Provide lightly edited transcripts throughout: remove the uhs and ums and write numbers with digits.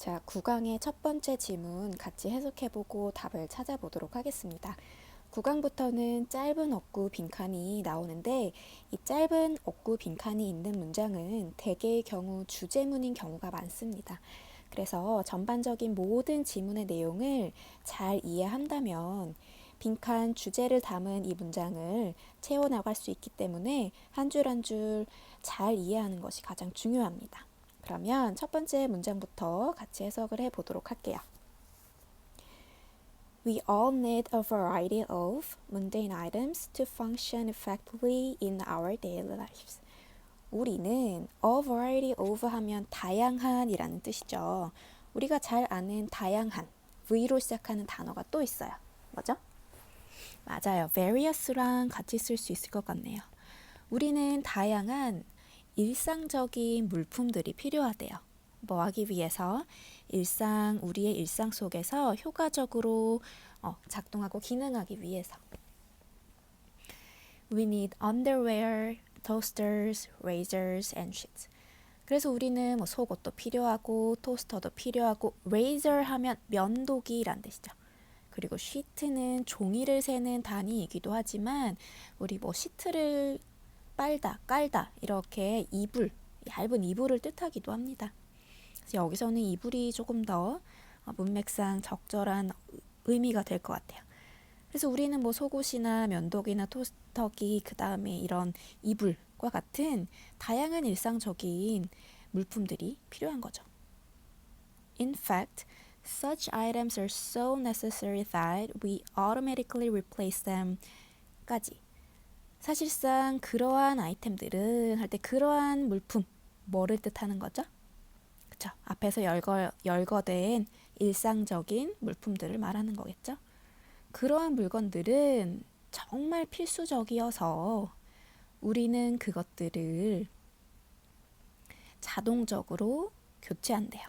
자, 9강의 첫 번째 지문 같이 해석해보고 답을 찾아보도록 하겠습니다. 9강부터는 짧은 어구 빈칸이 나오는데 이 짧은 어구 빈칸이 있는 문장은 대개의 경우 주제문인 경우가 많습니다. 그래서 전반적인 모든 지문의 내용을 잘 이해한다면 빈칸 주제를 담은 이 문장을 채워나갈 수 있기 때문에 한 줄 한 줄 잘 이해하는 것이 가장 중요합니다. 그러면 첫 번째 문장부터 같이 해석을 해보도록 할게요. We all need a variety of mundane items to function effectively in our daily lives. 우리는 a variety of 하면 다양한 이라는 뜻이죠. 우리가 잘 아는 다양한, V로 시작하는 단어가 또 있어요. 뭐죠? 맞아요. various랑 같이 쓸 수 있을 것 같네요. 우리는 다양한 일상적인 물품들이 필요하대요. 뭐 하기 위해서? 우리의 일상 속에서 효과적으로 작동하고 기능하기 위해서. We need underwear, toasters, razors, and sheets. 그래서 우리는 뭐 속옷도 필요하고 토스터도 필요하고 razor 하면 면도기란 뜻이죠. 그리고 sheet는 종이를 세는 단위이기도 하지만 우리 뭐 시트를 빨다, 깔다 이렇게 이불, 얇은 이불을 뜻하기도 합니다. 그래서 여기서는 이불이 조금 더 문맥상 적절한 의미가 될 것 같아요. 그래서 우리는 뭐 속옷이나 면도기나 토스터기, 그 다음에 이런 이불과 같은 다양한 일상적인 물품들이 필요한 거죠. In fact, such items are so necessary that we automatically replace them 까지. 사실상 그러한 아이템들은 할 때 그러한 물품, 뭐를 뜻하는 거죠? 그쵸? 앞에서 열거된 일상적인 물품들을 말하는 거겠죠? 그러한 물건들은 정말 필수적이어서 우리는 그것들을 자동적으로 교체한대요.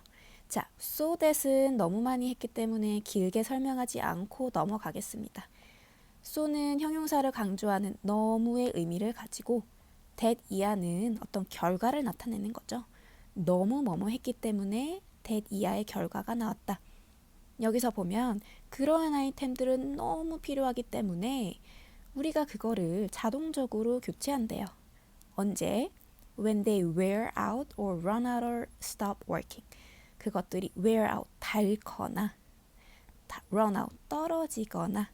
자, so that은 너무 많이 했기 때문에 길게 설명하지 않고 넘어가겠습니다. so는 형용사를 강조하는 너무의 의미를 가지고 that 이하는 어떤 결과를 나타내는 거죠. 너무 뭐뭐 했기 때문에 that 이하의 결과가 나왔다. 여기서 보면 그러한 아이템들은 너무 필요하기 때문에 우리가 그거를 자동적으로 교체한대요. 언제? When they wear out or run out or stop working. 그것들이 wear out, 닳거나 run out, 떨어지거나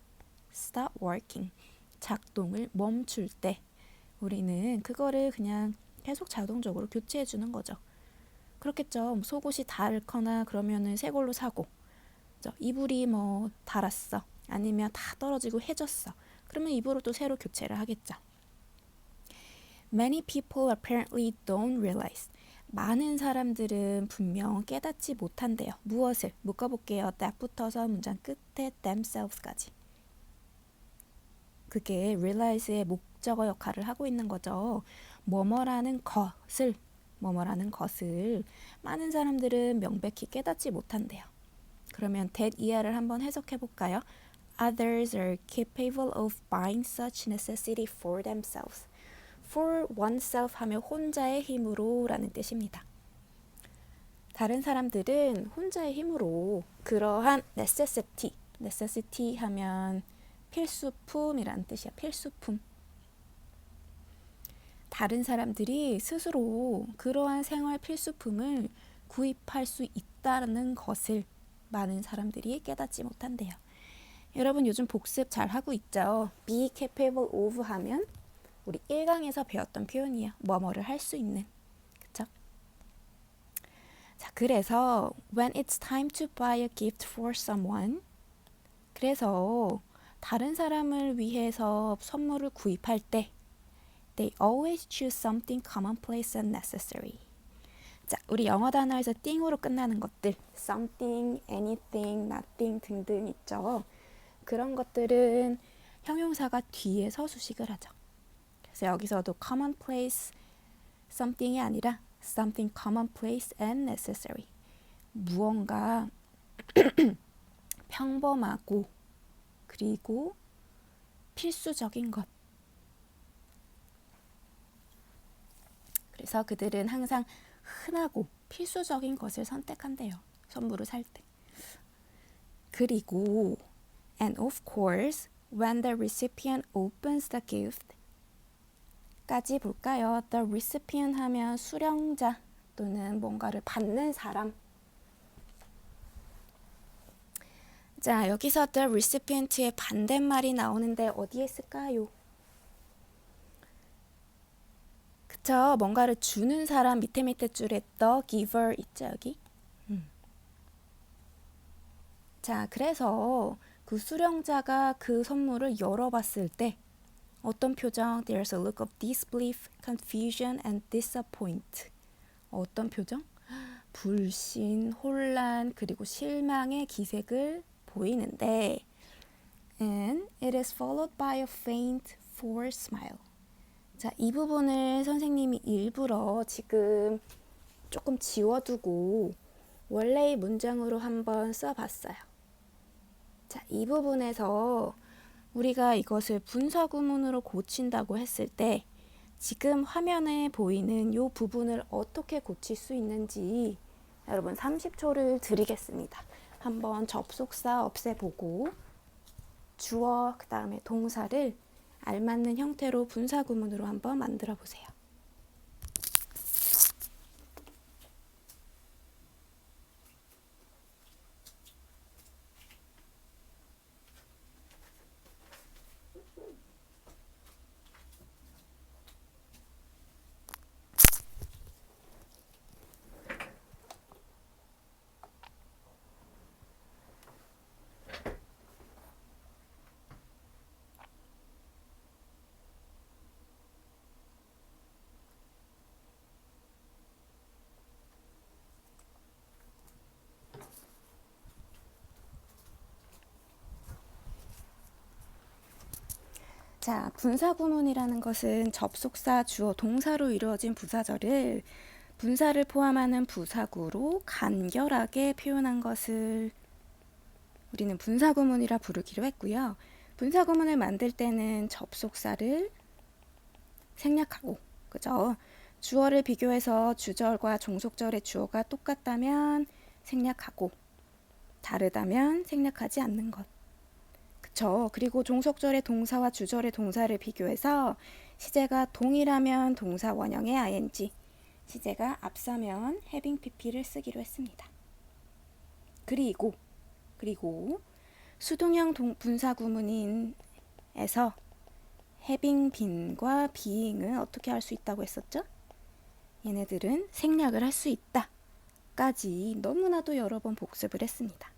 stop working, 작동을 멈출 때 우리는 그거를 그냥 계속 자동적으로 교체해 주는 거죠. 그렇겠죠. 속옷이 닳거나 그러면은 새 걸로 사고, 이불이 뭐 닳았어, 아니면 다 떨어지고 해졌어, 그러면 이불을 또 새로 교체를 하겠죠. Many people apparently don't realize. 많은 사람들은 분명 깨닫지 못한대요. 무엇을? 묶어볼게요. that 붙어서 문장 끝에 themselves까지. 그게 realize의 목적어 역할을 하고 있는 거죠. 뭐뭐라는 것을 많은 사람들은 명백히 깨닫지 못한대요. 그러면 that 이하를 한번 해석해 볼까요? Others are capable of buying such necessity for themselves. For oneself 하면 혼자의 힘으로 라는 뜻입니다. 다른 사람들은 혼자의 힘으로 그러한 necessity 하면 필수품이라는 뜻이야. 필수품. 다른 사람들이 스스로 그러한 생활 필수품을 구입할 수 있다는 것을 많은 사람들이 깨닫지 못한대요. 여러분 요즘 복습 잘 하고 있죠? Be capable of 하면 우리 1강에서 배웠던 표현이에요. 뭐뭐를 할 수 있는. 그쵸? 자, 그래서 when it's time to buy a gift for someone, 그래서 다른 사람을 위해서 선물을 구입할 때 they always choose something commonplace and necessary. 자, 우리 영어 단어에서 띵으로 끝나는 것들, something, anything, nothing 등등 있죠. 그런 것들은 형용사가 뒤에서 수식을 하죠. 그래서 여기서도 commonplace something이 아니라 something commonplace and necessary. 무언가 평범하고 그리고 필수적인 것. 그래서 그들은 항상 흔하고 필수적인 것을 선택한대요. 선물을 살 때. 그리고 and of course when the recipient opens the gift 까지 볼까요? The recipient 하면 수령자 또는 뭔가를 받는 사람. 자, 여기서 the recipient의 반대말이 나오는데 어디에 쓸까요? 그쵸? 뭔가를 주는 사람 밑에 줄에 the giver 있죠, 여기? 자, 그래서 그 수령자가 그 선물을 열어봤을 때 어떤 표정? There's a look of disbelief, confusion, and disappointment. 어떤 표정? 불신, 혼란, 그리고 실망의 기색을 보이는데 And it is followed by a faint forced smile. 자, 이 부분을 선생님이 일부러 지금 조금 지워두고 원래의 문장으로 한번 써봤어요. 자, 이 부분에서 우리가 이것을 분사구문으로 고친다고 했을 때 지금 화면에 보이는 이 부분을 어떻게 고칠 수 있는지 여러분 30초를 드리겠습니다. 한번 접속사 없애보고 주어 그 다음에 동사를 알맞는 형태로 분사구문으로 한번 만들어 보세요. 자, 분사구문이라는 것은 접속사, 주어, 동사로 이루어진 부사절을 분사를 포함하는 부사구로 간결하게 표현한 것을 우리는 분사구문이라 부르기로 했고요. 분사구문을 만들 때는 접속사를 생략하고, 그죠? 주어를 비교해서 주절과 종속절의 주어가 똑같다면 생략하고, 다르다면 생략하지 않는 것. 그쵸? 그리고 종속절의 동사와 주절의 동사를 비교해서 시제가 동일하면 동사 원형의 ing, 시제가 앞서면 having pp를 쓰기로 했습니다. 그리고 수동형 분사구문인에서 having been과 being은 어떻게 할 수 있다고 했었죠? 얘네들은 생략을 할 수 있다 까지 너무나도 여러 번 복습을 했습니다.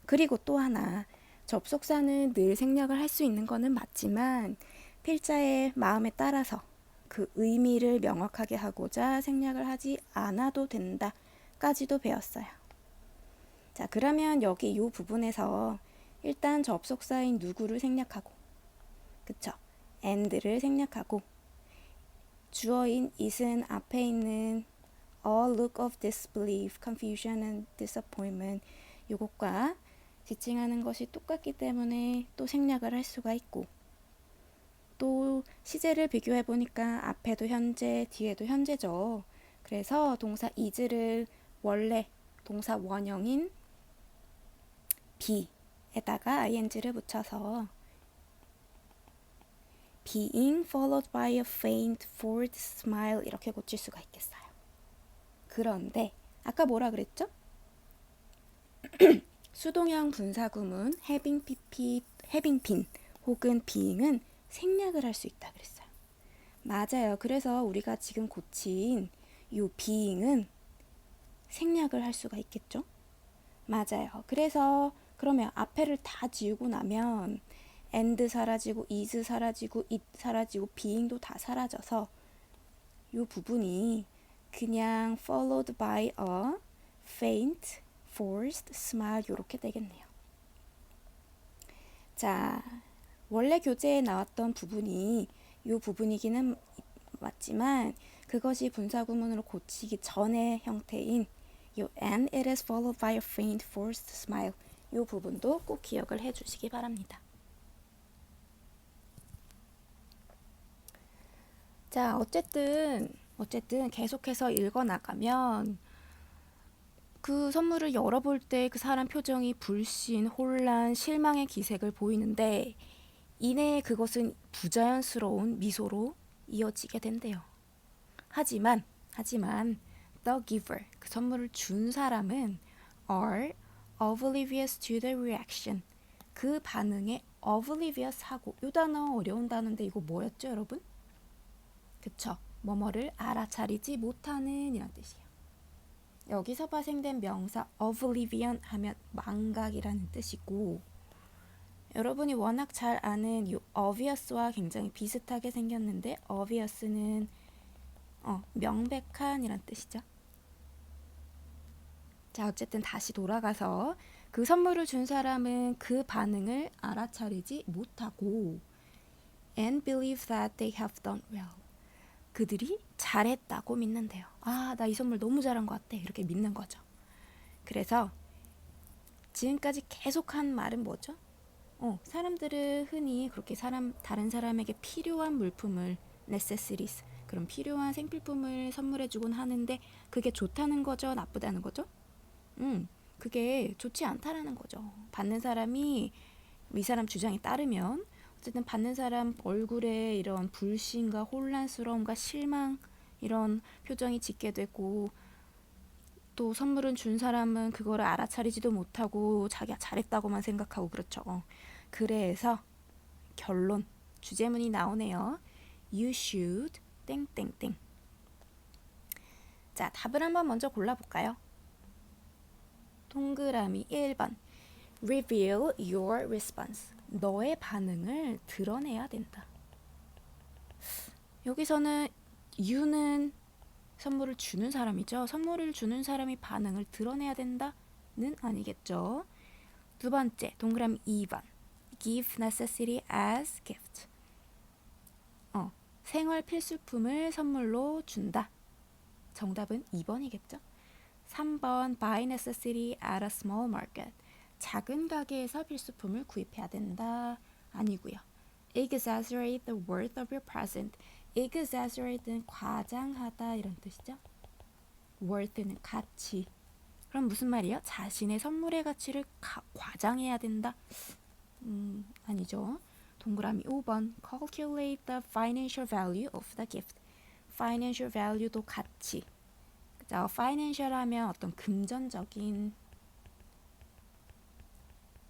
그리고 또 하나, 접속사는 늘 생략을 할 수 있는 거는 맞지만 필자의 마음에 따라서 그 의미를 명확하게 하고자 생략을 하지 않아도 된다 까지도 배웠어요. 자, 그러면 여기 이 부분에서 일단 접속사인 누구를 생략하고, 그쵸? and를 생략하고, 주어인 it은 앞에 있는 a look of disbelief, confusion and disappointment 이것과 지칭하는 것이 똑같기 때문에 또 생략을 할 수가 있고, 또 시제를 비교해 보니까 앞에도 현재, 뒤에도 현재죠. 그래서 동사 is를 원래 동사 원형인 be에다가 ing를 붙여서 being followed by a faint forced smile 이렇게 고칠 수가 있겠어요. 그런데 아까 뭐라 그랬죠? 수동형 분사구문 having been 혹은 being은 생략을 할 수 있다 그랬어요. 맞아요. 그래서 우리가 지금 고친 이 being은 생략을 할 수가 있겠죠? 맞아요. 그래서 그러면 앞에를 다 지우고 나면 and 사라지고 is 사라지고 it 사라지고 being도 다 사라져서 이 부분이 그냥 followed by a faint forced smile 이렇게 되겠네요. 자, 원래 교재에 나왔던 부분이 이 부분이기는 맞지만 그것이 분사구문으로 고치기 전의 형태인 이 and it is followed by a faint forced smile 이 부분도 꼭 기억을 해주시기 바랍니다. 자, 어쨌든 계속해서 읽어나가면 그 선물을 열어볼 때 그 사람 표정이 불신, 혼란, 실망의 기색을 보이는데 이내 그것은 부자연스러운 미소로 이어지게 된대요. 하지만 the giver, 그 선물을 준 사람은 are oblivious to the reaction, 그 반응에 oblivious 하고, 이 단어 어려운 단어인데 이거 뭐였죠 여러분? 그쵸? 뭐뭐를 알아차리지 못하는 이란 뜻이에요. 여기서 파생된 명사 oblivion 하면 망각이라는 뜻이고, 여러분이 워낙 잘 아는 이 obvious와 굉장히 비슷하게 생겼는데 obvious는 명백한 이란 뜻이죠. 자, 어쨌든 다시 돌아가서 그 선물을 준 사람은 그 반응을 알아차리지 못하고 and believe that they have done well, 그들이 잘했다고 믿는데요. 아, 나 이 선물 너무 잘한 것 같아, 이렇게 믿는 거죠. 그래서 지금까지 계속한 말은 뭐죠? 사람들은 흔히 그렇게 다른 사람에게 필요한 물품을 necessities, 그런 필요한 생필품을 선물해주곤 하는데 그게 좋다는 거죠, 나쁘다는 거죠? 그게 좋지 않다라는 거죠. 받는 사람이 이 사람 주장에 따르면 어쨌든 받는 사람 얼굴에 이런 불신과 혼란스러움과 실망, 이런 표정이 짓게 되고, 또 선물은 준 사람은 그거를 알아차리지도 못하고 자기가 잘했다고만 생각하고, 그렇죠. 그래서 결론, 주제문이 나오네요. You should 땡땡땡. 자, 답을 한번 먼저 골라볼까요? 동그라미 1번 Reveal your response, 너의 반응을 드러내야 된다. 여기서는 you는 선물을 주는 사람이죠. 선물을 주는 사람이 반응을 드러내야 된다는 아니겠죠. 두 번째, 동그라미 2번 Give necessity as gift, 생활 필수품을 선물로 준다. 정답은 2번이겠죠. 3번 Buy necessity at a small market, 작은 가게에서 필수품을 구입해야 된다. 아니고요. Exaggerate the worth of your present, exaggerate는 과장하다 이런 뜻이죠. worth는 가치. 그럼 무슨 말이에요? 자신의 선물의 가치를 과장해야 된다? 아니죠. 동그라미 5번 Calculate the financial value of the gift, financial value도 가치. 자, financial 하면 어떤 금전적인,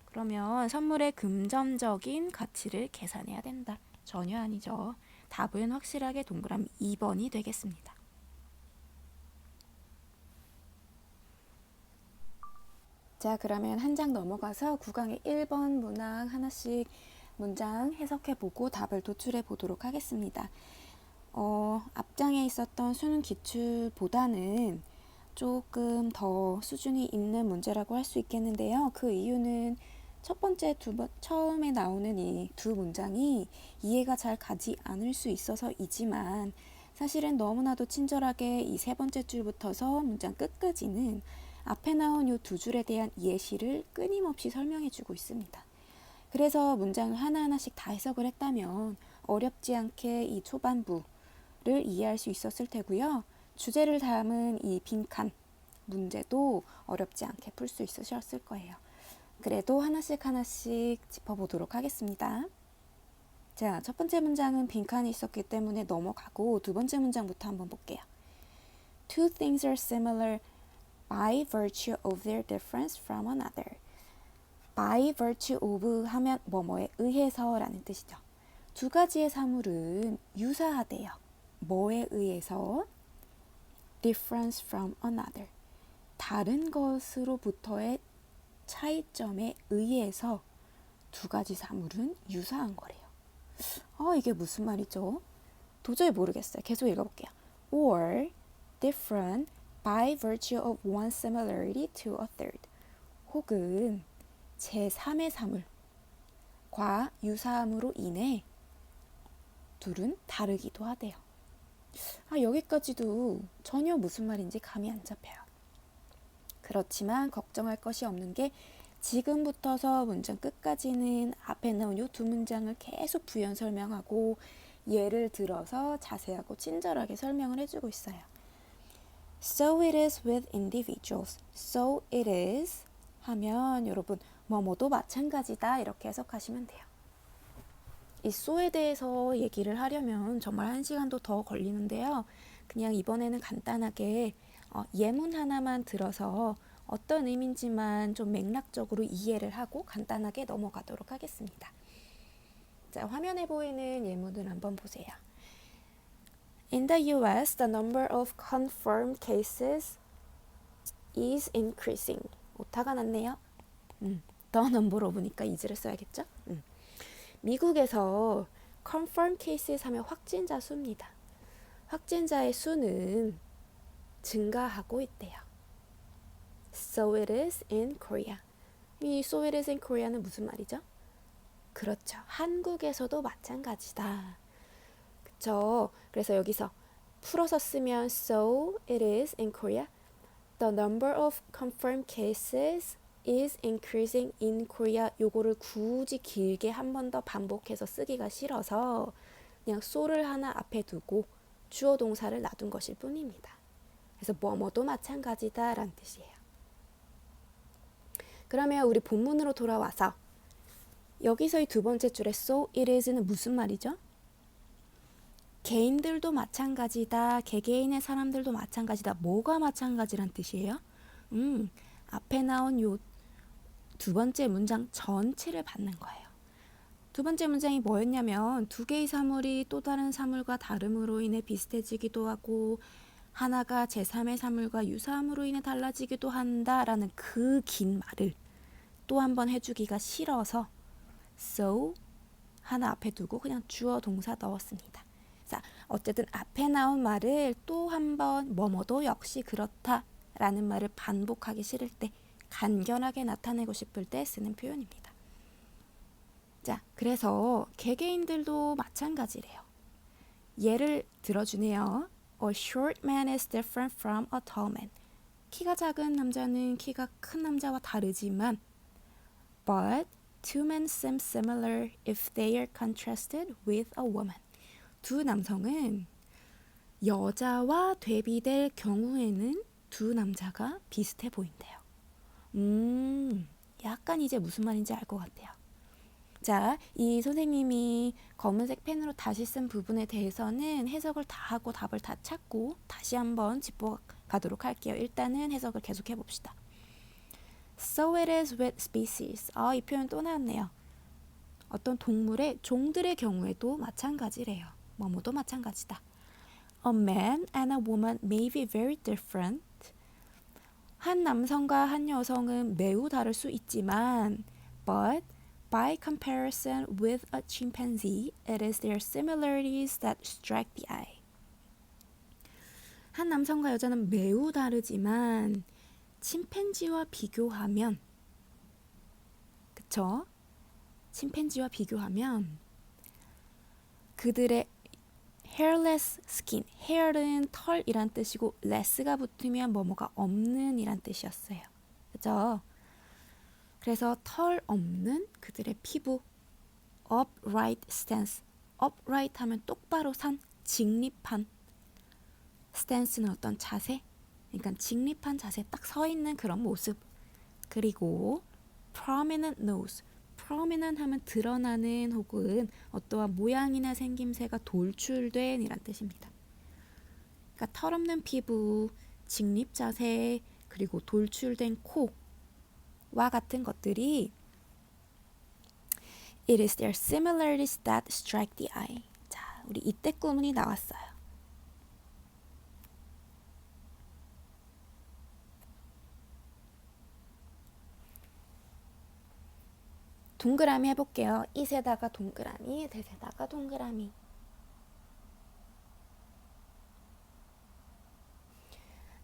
그러면 선물의 금전적인 가치를 계산해야 된다. 전혀 아니죠. 답은 확실하게 동그라미 2번이 되겠습니다. 자, 그러면 한 장 넘어가서 구강의 1번 문항 하나씩 문장 해석해보고 답을 도출해 보도록 하겠습니다. 앞장에 있었던 수능 기출보다는 조금 더 수준이 있는 문제라고 할 수 있겠는데요. 그 이유는 첫 번째, 처음에 나오는 이 두 문장이 이해가 잘 가지 않을 수 있어서이지만, 사실은 너무나도 친절하게 이 세 번째 줄부터서 문장 끝까지는 앞에 나온 이 두 줄에 대한 예시를 끊임없이 설명해 주고 있습니다. 그래서 문장을 하나하나씩 다 해석을 했다면 어렵지 않게 이 초반부를 이해할 수 있었을 테고요. 주제를 담은 이 빈칸 문제도 어렵지 않게 풀 수 있으셨을 거예요. 그래도 하나씩 짚어보도록 하겠습니다. 자, 첫 번째 문장은 빈칸이 있었기 때문에 넘어가고 두 번째 문장부터 한번 볼게요. Two things are similar by virtue of their difference from another. by virtue of 하면 뭐뭐에 의해서 라는 뜻이죠. 두 가지의 사물은 유사하대요. 뭐에 의해서? difference from another, 다른 것으로부터의 차이점에 의해서 두 가지 사물은 유사한 거래요. 이게 무슨 말이죠? 도저히 모르겠어요. 계속 읽어볼게요. or different by virtue of one similarity to a third, 혹은 제3의 사물과 유사함으로 인해 둘은 다르기도 하대요. 여기까지도 전혀 무슨 말인지 감이 안 잡혀요. 그렇지만 걱정할 것이 없는 게 지금부터서 문장 끝까지는 앞에 나온 이 두 문장을 계속 부연 설명하고 예를 들어서 자세하고 친절하게 설명을 해주고 있어요. So it is with individuals. So it is 하면 여러분 뭐뭐도 마찬가지다 이렇게 해석하시면 돼요. 이 so에 대해서 얘기를 하려면 정말 1시간도 더 걸리는데요. 그냥 이번에는 간단하게 예문 하나만 들어서 어떤 의미인지만 좀 맥락적으로 이해를 하고 간단하게 넘어가도록 하겠습니다. 자, 화면에 보이는 예문을 한번 보세요. In the US, the number of confirmed cases is increasing. 오타가 났네요. the number로 보니까 is를 써야겠죠? 미국에서 confirmed cases 하면 확진자 수입니다. 확진자의 수는 증가하고 있대요. So it is in Korea. 이 so it is in Korea는 무슨 말이죠? 그렇죠. 한국에서도 마찬가지다. 그쵸? 그래서 여기서 풀어서 쓰면 so it is in Korea. The number of confirmed cases is increasing in Korea. 요거를 굳이 길게 한 번 더 반복해서 쓰기가 싫어서 그냥 so를 하나 앞에 두고 주어 동사를 놔둔 것일 뿐입니다. 그래서 뭐뭐도 마찬가지다 라는 뜻이에요. 그러면 우리 본문으로 돌아와서 여기서의 두 번째 줄에 so it is는 무슨 말이죠? 개인들도 마찬가지다. 개개인의 사람들도 마찬가지다. 뭐가 마찬가지란 뜻이에요? 앞에 나온 요 두 번째 문장 전체를 받는 거예요. 두 번째 문장이 뭐였냐면 두 개의 사물이 또 다른 사물과 다름으로 인해 비슷해지기도 하고 하나가 제3의 사물과 유사함으로 인해 달라지기도 한다라는 그 긴 말을 또 한 번 해주기가 싫어서 so 하나 앞에 두고 그냥 주어 동사 넣었습니다. 자, 어쨌든 앞에 나온 말을 또 한 번 뭐뭐도 역시 그렇다라는 말을 반복하기 싫을 때 간결하게 나타내고 싶을 때 쓰는 표현입니다. 자, 그래서 개개인들도 마찬가지래요. 예를 들어주네요. A short man is different from a tall man. 키가 작은 남자는 키가 큰 남자와 다르지만 But two men seem similar if they are contrasted with a woman. 두 남성은 여자와 대비될 경우에는 두 남자가 비슷해 보인대요. 약간 이제 무슨 말인지 알 것 같아요. 자, 이 선생님이 검은색 펜으로 다시 쓴 부분에 대해서는 해석을 다 하고 답을 다 찾고 다시 한번 짚어가도록 할게요. 일단은 해석을 계속해 봅시다. So it is with species. 이 표현 또 나왔네요. 어떤 동물의 종들의 경우에도 마찬가지래요. 뭐뭐도 마찬가지다. A man and a woman may be very different. 한 남성과 한 여성은 매우 다를 수 있지만 but by comparison with a chimpanzee, it is their similarities that strike the eye. 한 남성과 여자는 매우 다르지만 침팬지와 비교하면 그쵸? 침팬지와 비교하면 그들의 hairless skin, hair은 털이란 뜻이고 less가 붙으면 뭐뭐가 없는 이란 뜻이었어요. 그죠? 그래서 털 없는 그들의 피부 upright stance, upright 하면 똑바로 산, 직립한 stance는 어떤 자세? 그러니까 직립한 자세 딱 서 있는 그런 모습. 그리고 prominent nose, prominent 하면 드러나는 혹은 어떠한 모양이나 생김새가 돌출된 이란 뜻입니다. 그러니까 털 없는 피부, 직립 자세, 그리고 돌출된 코와 같은 것들이 It is their similarities that strike the eye. 자, 우리 이때 구문이 나왔어요. 동그라미 해볼게요. 이세다가 동그라미, 대세다가 동그라미.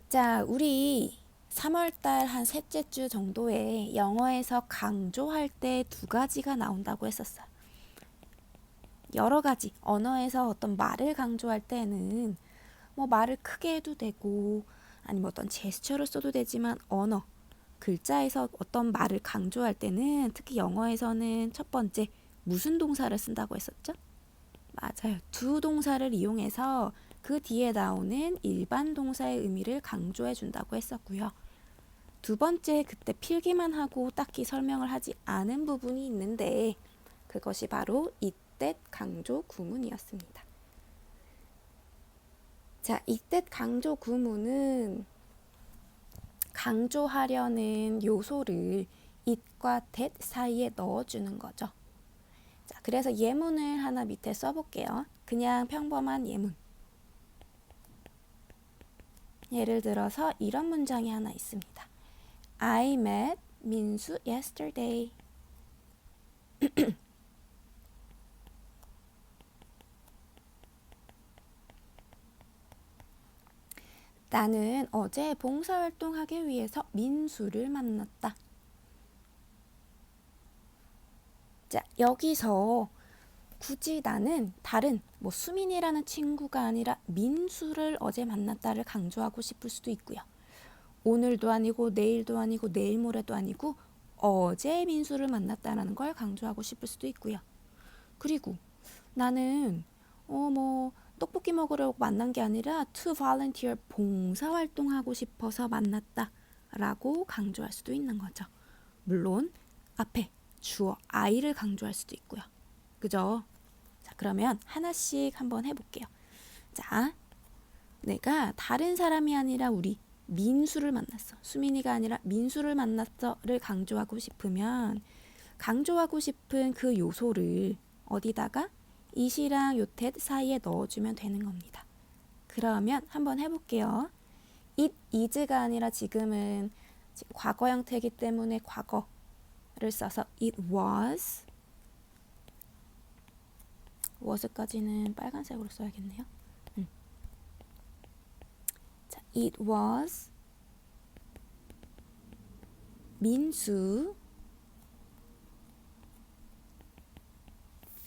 자, 우리 3월달 한 셋째 주 정도에 영어에서 강조할 때 두 가지가 나온다고 했었어요. 여러 가지 언어에서 어떤 말을 강조할 때는 뭐 말을 크게 해도 되고 아니면 어떤 제스처를 써도 되지만 언어, 글자에서 어떤 말을 강조할 때는 특히 영어에서는 첫 번째 무슨 동사를 쓴다고 했었죠? 맞아요. 두 동사를 이용해서 그 뒤에 나오는 일반 동사의 의미를 강조해 준다고 했었고요. 두 번째, 그때 필기만 하고 딱히 설명을 하지 않은 부분이 있는데 그것이 바로 이때 강조 구문이었습니다. 자, 이때 강조 구문은 강조하려는 요소를 it과 that 사이에 넣어주는 거죠. 자, 그래서 예문을 하나 밑에 써볼게요. 그냥 평범한 예문. 예를 들어서 이런 문장이 하나 있습니다. I met 민수 yesterday. 나는 어제 봉사활동하기 위해서 민수를 만났다. 자, 여기서 굳이 나는 다른 수민이라는 친구가 아니라 민수를 어제 만났다를 강조하고 싶을 수도 있고요. 오늘도 아니고 내일도 아니고 내일 모레도 아니고 어제 민수를 만났다라는 걸 강조하고 싶을 수도 있고요. 그리고 나는 떡볶이 먹으려고 만난 게 아니라 to volunteer 봉사활동하고 싶어서 만났다 라고 강조할 수도 있는 거죠. 물론 앞에 주어 I를 강조할 수도 있고요. 그죠? 자, 그러면 하나씩 한번 해볼게요. 자, 내가 다른 사람이 아니라 우리 민수를 만났어. 수민이가 아니라 민수를 만났어를 강조하고 싶으면 강조하고 싶은 그 요소를 어디다가 it이랑 요 that 사이에 넣어주면 되는 겁니다. 그러면 한번 해볼게요. it is가 아니라 지금 과거 형태이기 때문에 과거를 써서 it was까지는 빨간색으로 써야겠네요. 자, it was 민수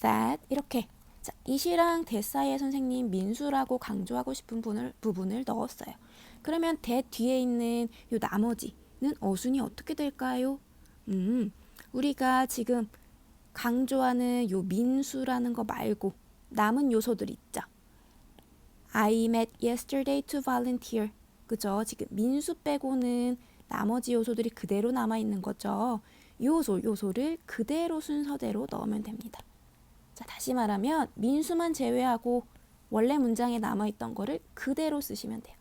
that 이렇게. 자, it이랑 that 사이에 선생님 민수라고 강조하고 싶은 부분을 넣었어요. 그러면 that 뒤에 있는 요 나머지는 어순이 어떻게 될까요? 우리가 지금 강조하는 요 민수라는 거 말고 남은 요소들 있죠. I met yesterday to volunteer. 그죠? 지금 민수 빼고는 나머지 요소들이 그대로 남아있는 거죠. 요소를 그대로 순서대로 넣으면 됩니다. 자, 다시 말하면 민수만 제외하고 원래 문장에 남아있던 거를 그대로 쓰시면 돼요.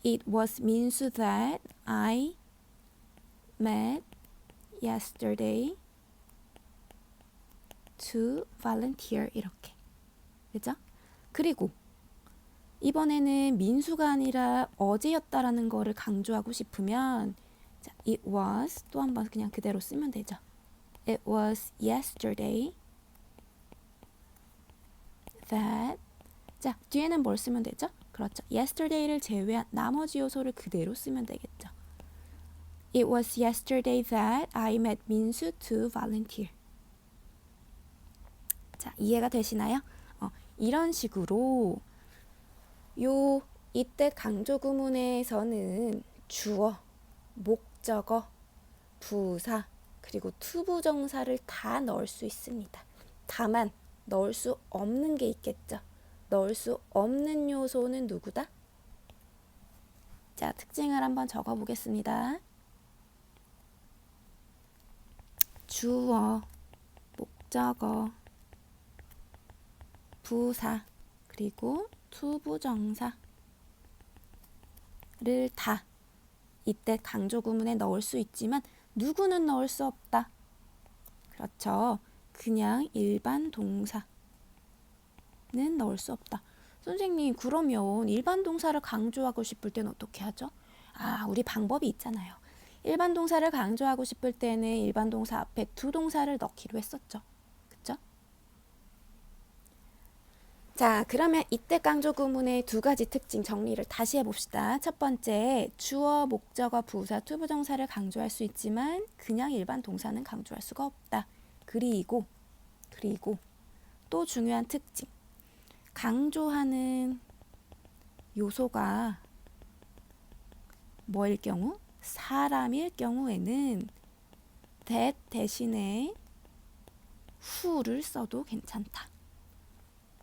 It was 민수 that I met yesterday to volunteer. 이렇게. 그죠? 그리고 이번에는 민수가 아니라 어제였다라는 거를 강조하고 싶으면 자, it was 또 한번 그냥 그대로 쓰면 되죠. It was yesterday that 자, 뒤에는 뭘 쓰면 되죠? 그렇죠. yesterday를 제외한 나머지 요소를 그대로 쓰면 되겠죠. It was yesterday that I met 민수 to volunteer. 자, 이해가 되시나요? 이런 식으로 이때 강조 구문에서는 주어, 목적어, 부사, 그리고 투부정사를 다 넣을 수 있습니다. 다만 넣을 수 없는 게 있겠죠. 넣을 수 없는 요소는 누구다? 자, 특징을 한번 적어 보겠습니다. 주어, 목적어, 부사, 그리고 투부정사를 다 이때 강조 구문에 넣을 수 있지만 누구는 넣을 수 없다. 그렇죠. 그냥 일반 동사는 넣을 수 없다. 선생님, 그러면 일반 동사를 강조하고 싶을 때는 어떻게 하죠? 우리 방법이 있잖아요. 일반 동사를 강조하고 싶을 때는 일반 동사 앞에 두 동사를 넣기로 했었죠. 그쵸? 자, 그러면 이때 강조 구문의 두 가지 특징 정리를 다시 해봅시다. 첫 번째, 주어, 목적어, 부사, 투부정사를 강조할 수 있지만 그냥 일반 동사는 강조할 수가 없다. 그리고 또 중요한 특징, 강조하는 요소가 뭐일 경우? 사람일 경우에는 that 대신에 who를 써도 괜찮다.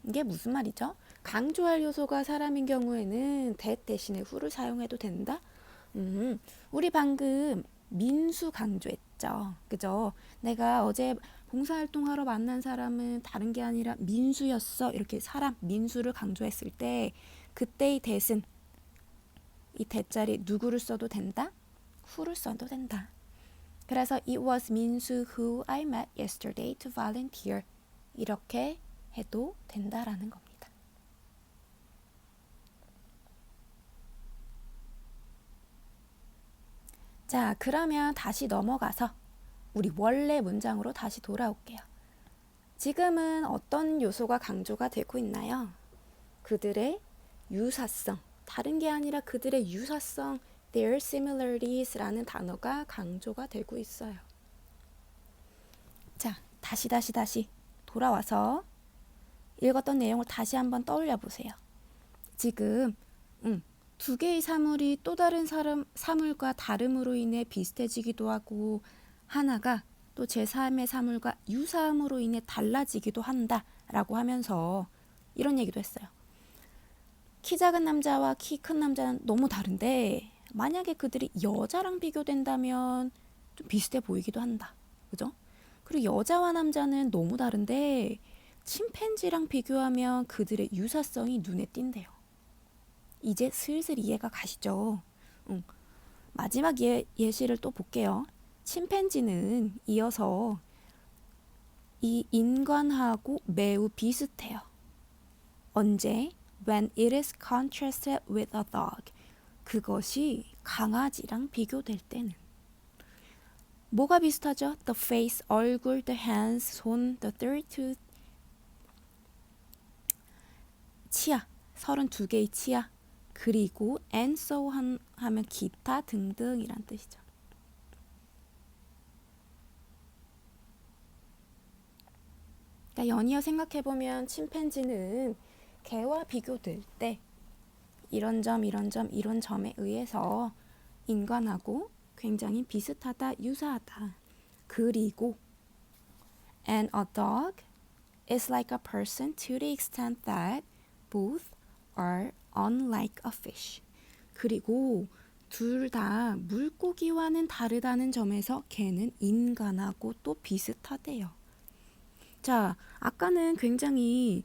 이게 무슨 말이죠? 강조할 요소가 사람인 경우에는 that 대신에 who를 사용해도 된다? 우리 방금 민수 강조했죠. 그죠? 내가 어제 봉사활동하러 만난 사람은 다른 게 아니라 민수였어. 이렇게 사람, 민수를 강조했을 때 그때의 that은 이 that자리 누구를 써도 된다? who를 써도 된다. 그래서 it was 민수 who I met yesterday to volunteer. 이렇게 해도 된다라는 겁니다. 자, 그러면 다시 넘어가서 우리 원래 문장으로 다시 돌아올게요. 지금은 어떤 요소가 강조가 되고 있나요? 그들의 유사성, 다른 게 아니라 그들의 유사성, their similarities 라는 단어가 강조가 되고 있어요. 자, 다시 돌아와서 읽었던 내용을 다시 한번 떠올려 보세요. 지금 두 개의 사물이 또 다른 사물과 다름으로 인해 비슷해지기도 하고 하나가 또 제3의 사물과 유사함으로 인해 달라지기도 한다라고 하면서 이런 얘기도 했어요. 키 작은 남자와 키 큰 남자는 너무 다른데 만약에 그들이 여자랑 비교된다면 좀 비슷해 보이기도 한다. 그죠? 그리고 여자와 남자는 너무 다른데 침팬지랑 비교하면 그들의 유사성이 눈에 띈대요. 이제 슬슬 이해가 가시죠? 마지막 예시를 또 볼게요. 침팬지는 이어서 이 인간하고 매우 비슷해요. 언제? When it is contrasted with a dog. 그것이 강아지랑 비교될 때는. 뭐가 비슷하죠? The face, 얼굴, the hands, 손, the 32 치아, 32개의 치아, 그리고 and so 하면 기타 등등이란 뜻이죠. 그러니까 연이어 생각해보면 침팬지는 개와 비교될 때 이런 점에 의해서 인간하고 굉장히 비슷하다, 유사하다. 그리고 and a dog is like a person to the extent that both are unlike a fish. 그리고 둘 다 물고기와는 다르다는 점에서 개는 인간하고 또 비슷하대요. 자, 아까는 굉장히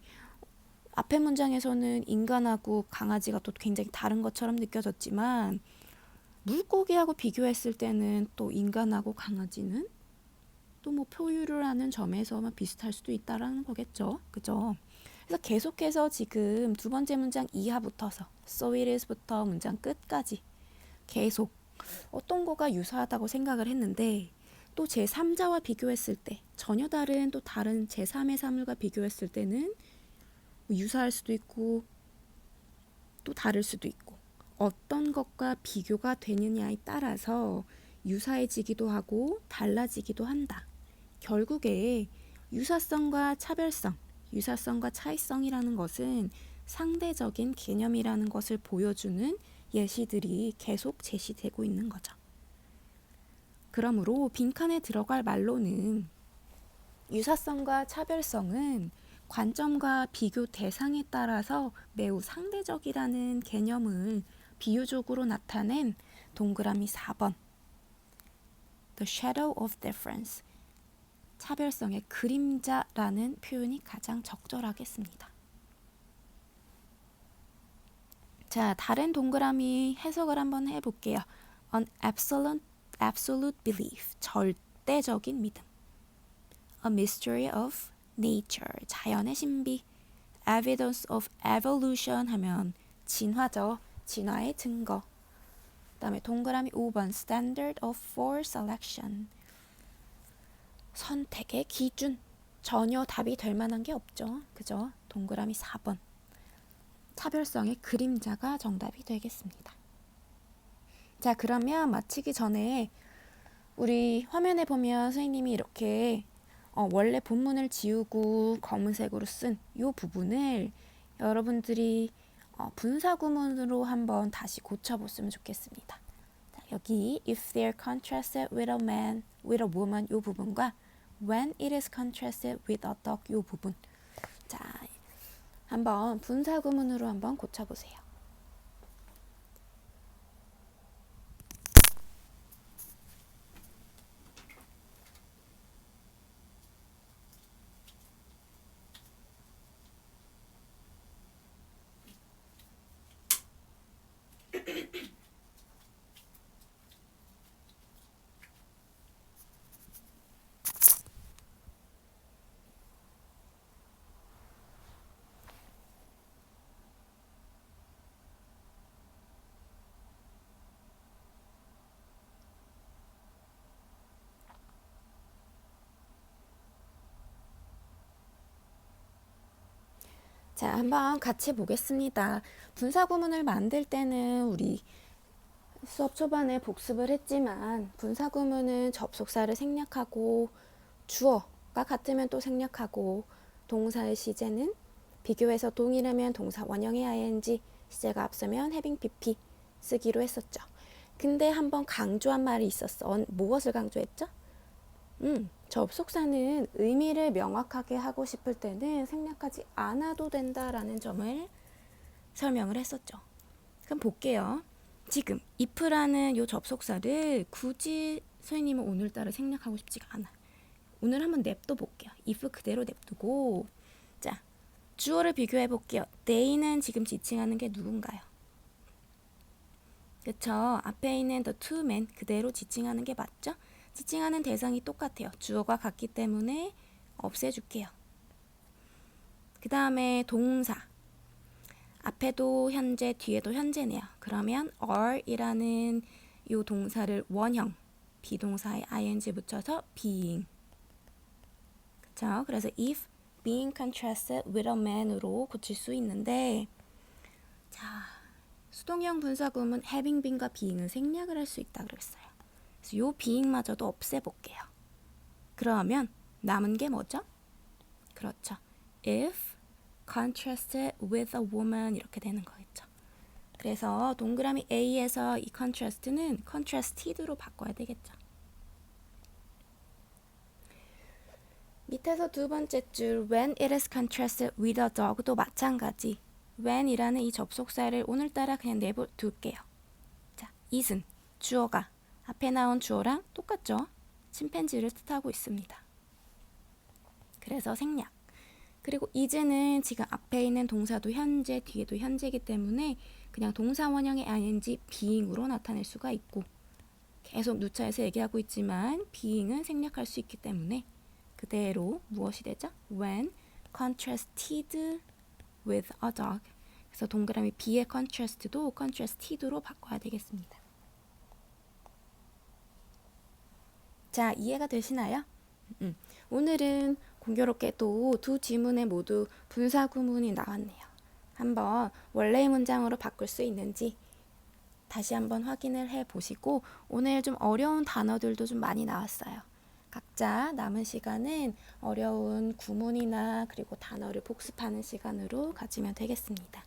앞의 문장에서는 인간하고 강아지가 또 굉장히 다른 것처럼 느껴졌지만 물고기하고 비교했을 때는 또 인간하고 강아지는 또 뭐 포유를 하는 점에서만 비슷할 수도 있다라는 거겠죠. 그죠? 그래서 계속해서 지금 두 번째 문장 이하부터서 so it is부터 문장 끝까지 계속 어떤 거가 유사하다고 생각을 했는데 또 제3자와 비교했을 때 전혀 다른 또 다른 제3의 사물과 비교했을 때는 유사할 수도 있고 또 다를 수도 있고 어떤 것과 비교가 되느냐에 따라서 유사해지기도 하고 달라지기도 한다. 결국에 유사성과 차별성, 유사성과 차이성이라는 것은 상대적인 개념이라는 것을 보여주는 예시들이 계속 제시되고 있는 거죠. 그러므로 빈칸에 들어갈 말로는 유사성과 차별성은 관점과 비교 대상에 따라서 매우 상대적이라는 개념을 비유적으로 나타낸 동그라미 4번 The shadow of difference 차별성의 그림자라는 표현이 가장 적절하겠습니다. 자, 다른 동그라미 해석을 한번 해볼게요. An absolute belief 절대적인 믿음 A mystery of nature, 자연의 신비. Evidence of evolution 하면 진화죠. 진화의 증거. 그 다음에 동그라미 5번 Standard of for selection, 선택의 기준. 전혀 답이 될 만한 게 없죠. 그죠? 동그라미 4번 차별성의 그림자가 정답이 되겠습니다. 자, 그러면 마치기 전에 우리 화면에 보면 선생님이 이렇게 원래 본문을 지우고 검은색으로 쓴 이 부분을 여러분들이 분사구문으로 한번 다시 고쳐봤으면 좋겠습니다. 자, 여기 if they're contrasted with a man, with a woman 이 부분과 when it is contrasted with a dog 이 부분. 자, 한번 분사 구문으로 한번 고쳐보세요. 자, 한번 같이 보겠습니다. 분사 구문을 만들 때는 우리 수업 초반에 복습을 했지만 분사 구문은 접속사를 생략하고 주어가 같으면 또 생략하고 동사의 시제는 비교해서 동일하면 동사 원형의 ing, 시제가 앞서면 having pp 쓰기로 했었죠. 근데 한번 강조한 말이 있었어. 무엇을 강조했죠? 접속사는 의미를 명확하게 하고 싶을 때는 생략하지 않아도 된다라는 점을 설명을 했었죠. 그럼 볼게요. 지금 if라는 요 접속사를 굳이 선생님은 오늘따라 생략하고 싶지가 않아. 오늘 한번 냅둬 볼게요. if 그대로 냅두고, 자, 주어를 비교해 볼게요. they는 지금 지칭하는 게 누군가요? 그쵸? 앞에 있는 the two men 그대로 지칭하는 게 맞죠? 지칭하는 대상이 똑같아요. 주어가 같기 때문에 없애줄게요. 그 다음에 동사. 앞에도 현재, 뒤에도 현재네요. 그러면 are이라는 이 동사를 원형, 비동사에 ing 붙여서 being. 그쵸? 그래서 if being contrasted with a man으로 고칠 수 있는데, 자, 수동형 분사구문 having been과 being은 생략을 할 수 있다 그랬어요. 그래서 요 being마저도 없애볼게요. 그러면 남은 게 뭐죠? 그렇죠. if contrasted with a woman 이렇게 되는 거겠죠. 그래서 동그라미 A에서 이 contrast는 contrasted로 바꿔야 되겠죠. 밑에서 두 번째 줄 when it is contrasted with a dog도 마찬가지. when이라는 이 접속사를 오늘따라 그냥 내둘게요. 자, is은 주어가 앞에 나온 주어랑 똑같죠? 침팬지를 뜻하고 있습니다. 그래서 생략. 그리고 is는 지금 앞에 있는 동사도 현재, 뒤에도 현재이기 때문에 그냥 동사 원형의 ing, being으로 나타낼 수가 있고, 계속 누차에서 얘기하고 있지만 being은 생략할 수 있기 때문에 그대로 무엇이 되죠? when contrasted with a dog. 그래서 동그라미 B의 contrast도 contrasted로 바꿔야 되겠습니다. 자, 이해가 되시나요? 오늘은 공교롭게도 두 지문에 모두 분사 구문이 나왔네요. 한번 원래의 문장으로 바꿀 수 있는지 다시 한번 확인을 해보시고, 오늘 좀 어려운 단어들도 좀 많이 나왔어요. 각자 남은 시간은 어려운 구문이나 그리고 단어를 복습하는 시간으로 가지면 되겠습니다.